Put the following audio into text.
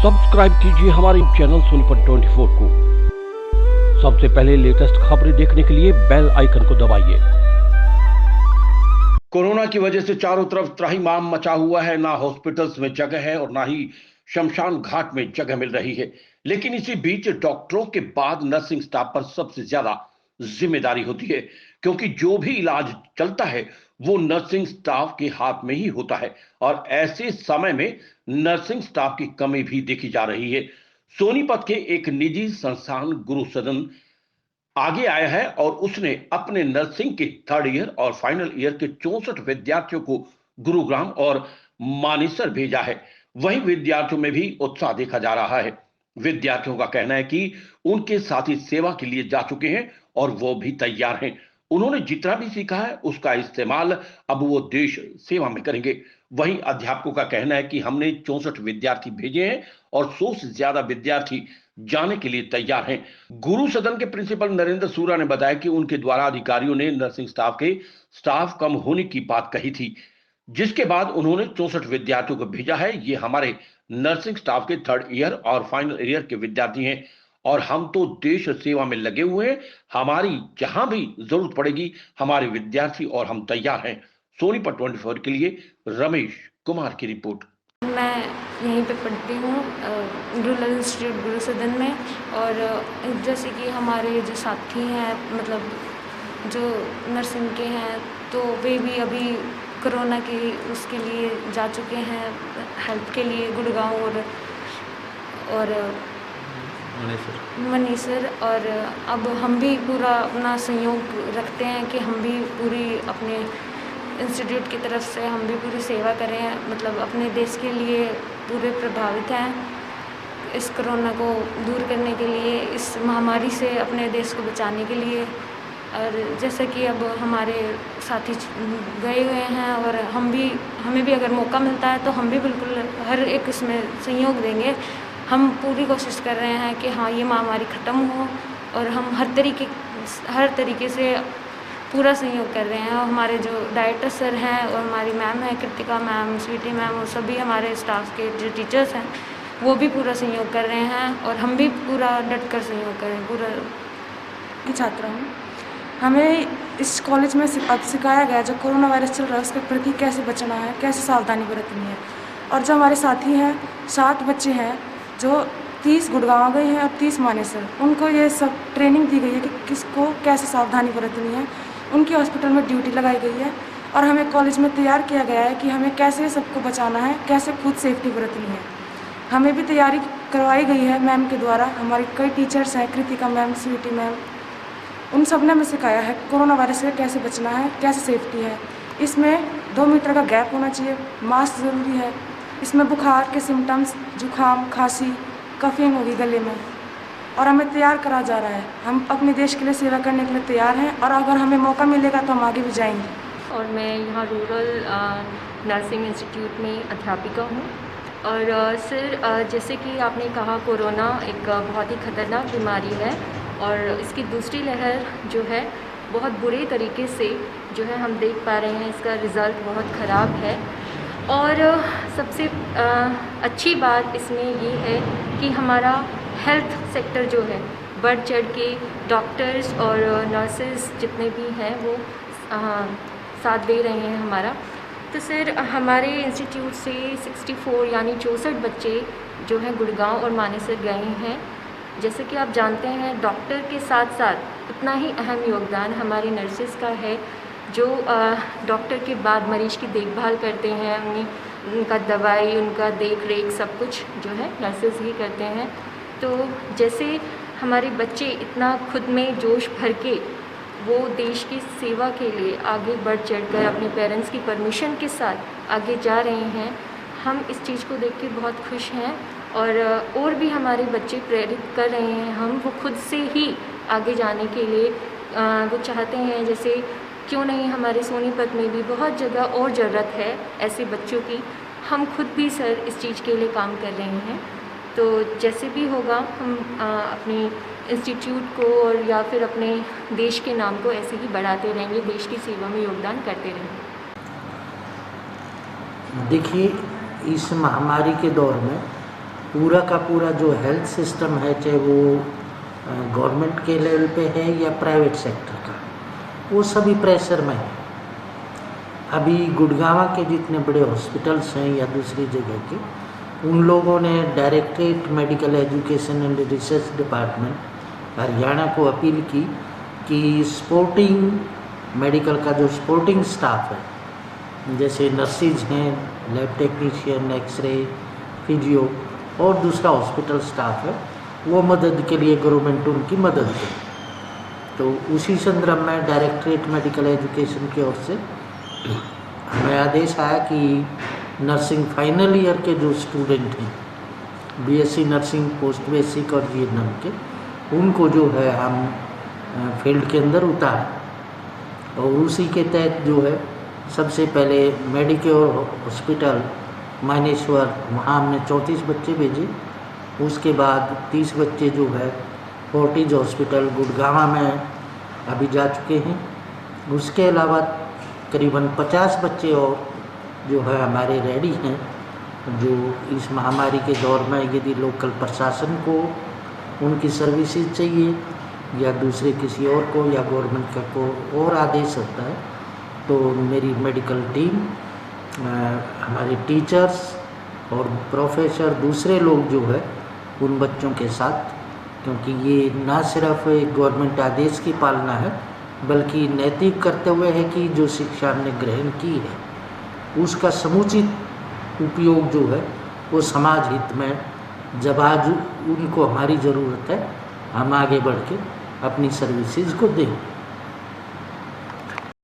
Subscribe कीजिए हमारे channel Sonipat 24 को। सबसे पहले लेटेस्ट खबरें देखने के लिए बेल आइकन को दबाइए। कोरोना की वजह से चारों तरफ त्राहिमाम मचा हुआ है। ना हॉस्पिटल्स में जगह है और ना ही शमशान घाट में जगह मिल रही है। लेकिन इसी बीच डॉक्टरों के बाद नर्सिंग स्टाफ पर सबसे ज्यादा जिम्मेदारी होती है, क्योंकि जो भी इलाज चलता है वो नर्सिंग स्टाफ के हाथ में ही होता है। और ऐसे समय में नर्सिंग स्टाफ की कमी भी देखी जा रही है। सोनीपत के एक निजी संस्थान गुरु सदन आगे आया है और उसने अपने नर्सिंग के थर्ड ईयर और फाइनल ईयर के 64 विद्यार्थियों को गुरुग्राम और मानेसर भेजा है। वहीं विद्यार्थियों में भी उत्साह देखा जा रहा है। विद्यार्थियों का कहना है कि उनके साथी सेवा के लिए जा चुके हैं और वो भी तैयार हैं। उन्होंने जितना भी सीखा है उसका इस्तेमाल अब वो देश सेवा में करेंगे। वहीं अध्यापकों का कहना है कि हमने 64 विद्यार्थी भेजे हैं और 100 से ज्यादा विद्यार्थी जाने के लिए तैयार हैं। गुरु सदन के प्रिंसिपल नरेंद्र सूरा ने बताया कि उनके द्वारा अधिकारियों ने नर्सिंग स्टाफ के स्टाफ कम होने की बात कही थी, जिसके बाद उन्होंने 64 विद्यार्थियों को भेजा है। ये हमारे नर्सिंग स्टाफ के थर्ड ईयर और फाइनल ईयर के विद्यार्थी हैं और हम तो देश सेवा में लगे हुए हैं। हमारी जहां भी जरूरत पड़ेगी हमारे विद्यार्थी और हम तैयार हैं। सोनीपत 24 के लिए रमेश कुमार की रिपोर्ट। मैं यहीं पे पढ़ती हूँ रूरल इंस्टीट्यूट गुरु सदन में। और जैसे कि हमारे जो साथी हैं, मतलब जो नर्सिंग के हैं, तो वे भी अभी कोरोना की उसके लिए जा चुके हैं, हेल्प के लिए गुड़गांव और मनीसर। और अब हम भी पूरा अपना सहयोग रखते हैं कि हम भी पूरी अपने इंस्टीट्यूट की तरफ से हम भी पूरी सेवा करें, मतलब अपने देश के लिए पूरे प्रभावित हैं इस कोरोना को दूर करने के लिए, इस महामारी से अपने देश को बचाने के लिए। और जैसे कि अब हमारे साथी गए हुए हैं और हमें भी अगर मौका मिलता है तो हम भी बिल्कुल हर एक इसमें सहयोग देंगे। हम पूरी कोशिश कर रहे हैं कि हाँ, ये महामारी ख़त्म हो और हम हर तरीके से पूरा सहयोग कर रहे हैं। और हमारे जो डायरेक्टर सर हैं और हमारी मैम है कृतिका मैम, स्वीटी मैम, और सभी हमारे स्टाफ के जो टीचर्स हैं वो भी पूरा सहयोग कर रहे हैं और हम भी पूरा डट कर सहयोग करें। पूरा छात्रा हूँ। हमें इस कॉलेज में सिखाया गया जो कोरोना वायरस चल रहा है उसके प्रति कैसे बचना है, कैसे सावधानी बरतनी है। और जो हमारे साथी हैं, 60 बच्चे हैं जो 30 गुड़गांव गए हैं और 30 मानेसर, उनको ये सब ट्रेनिंग दी गई है कि किसको कैसे सावधानी बरतनी है। उनकी हॉस्पिटल में ड्यूटी लगाई गई है और हमें कॉलेज में तैयार किया गया है कि हमें कैसे सबको बचाना है, कैसे खुद सेफ्टी बरतनी है। हमें भी तैयारी करवाई गई है मैम के द्वारा। हमारी कई टीचर्स हैं, कृतिका मैम, स्वीटी मैम, उन सब ने हमें सिखाया है कोरोना वायरस से कैसे बचना है, कैसे सेफ्टी है। इसमें 2 मीटर का गैप होना चाहिए, मास्क ज़रूरी है। इसमें बुखार के सिम्टम्स, जुकाम, खांसी, कफिंग होगी गले में, और हमें तैयार करा जा रहा है। हम अपने देश के लिए सेवा करने के लिए तैयार हैं और अगर हमें मौका मिलेगा तो हम आगे भी जाएंगे। और मैं यहाँ रूरल नर्सिंग इंस्टीट्यूट में अध्यापिका हूँ। और सर, जैसे कि आपने कहा, कोरोना एक बहुत ही ख़तरनाक बीमारी है और इसकी दूसरी लहर जो है बहुत बुरे तरीके से जो है हम देख पा रहे हैं, इसका रिज़ल्ट बहुत ख़राब है। और सबसे अच्छी बात इसमें ये है कि हमारा हेल्थ सेक्टर जो है बढ़ चढ़ के डॉक्टर्स और नर्सेस जितने भी हैं वो साथ दे रहे हैं हमारा। तो सर, हमारे इंस्टीट्यूट से 64 यानी 64 बच्चे जो हैं गुड़गांव और मानेसर गए हैं। जैसे कि आप जानते हैं, डॉक्टर के साथ साथ उतना ही अहम योगदान हमारी नर्सेस का है, जो डॉक्टर के बाद मरीज़ की देखभाल करते हैं। उनका दवाई, उनका देख रेख सब कुछ जो है नर्सेस ही करते हैं। तो जैसे हमारे बच्चे इतना खुद में जोश भर के वो देश की सेवा के लिए आगे बढ़ चढ़कर अपने पेरेंट्स की परमिशन के साथ आगे जा रहे हैं, हम इस चीज़ को देख के बहुत खुश हैं। और भी हमारे बच्चे प्रेरित कर रहे हैं हम, वो खुद से ही आगे जाने के लिए वो चाहते हैं। जैसे क्यों नहीं, हमारे सोनीपत में भी बहुत जगह और ज़रूरत है ऐसे बच्चों की। हम खुद भी सर इस चीज़ के लिए काम कर रहे हैं। तो जैसे भी होगा हम अपने इंस्टीट्यूट को और या फिर अपने देश के नाम को ऐसे ही बढ़ाते रहेंगे, देश की सेवा में योगदान करते रहेंगे। देखिए, इस महामारी के दौर में पूरा का पूरा जो हेल्थ सिस्टम है, चाहे वो गवर्नमेंट के लेवल पे है या प्राइवेट सेक्टर का, वो सभी प्रेशर में है। अभी गुड़गांव के जितने बड़े हॉस्पिटल्स हैं या दूसरी जगह के, उन लोगों ने directorate medical education and research department Haryana को अपील की कि स्पोर्टिंग मेडिकल का जो स्पोर्टिंग स्टाफ है, जैसे नर्सिज हैं, लैब टेक्नीशियन, एक्सरे, फिजियो और दूसरा हॉस्पिटल स्टाफ है, वो मदद के लिए गवर्नमेंट उनकी मदद करे। तो उसी संदर्भ में डायरेक्टरेट मेडिकल एजुकेशन की ओर से हमें आदेश आया कि नर्सिंग फाइनल ईयर के जो स्टूडेंट हैं, बीएससी नर्सिंग पोस्ट बेसिक और जीएनएम के, उनको जो है हम फील्ड के अंदर उतारें। और उसी के तहत जो है सबसे पहले मेडिक्योर हॉस्पिटल मानेश्वर, वहाँ हमने 34 बच्चे भेजे। उसके बाद 30 बच्चे जो है फोर्टिज हॉस्पिटल गुड़गांव में अभी जा चुके हैं। उसके अलावा करीबन 50 बच्चे और जो है हमारे रेडी हैं, जो इस महामारी के दौर में यदि लोकल प्रशासन को उनकी सर्विसेज चाहिए या दूसरे किसी और को या गवर्नमेंट का को और आदेश होता है, तो मेरी मेडिकल टीम, हमारे टीचर्स और प्रोफेसर, दूसरे लोग जो है उन बच्चों के साथ, क्योंकि ये ना सिर्फ एक गवर्नमेंट आदेश की पालना है, बल्कि नैतिक कर्तव्य है कि जो शिक्षा हमने ग्रहण की है उसका समुचित उपयोग जो है वो समाज हित में, जब आज उनको हमारी ज़रूरत है, हम आगे बढ़ के अपनी सर्विसेज को दें।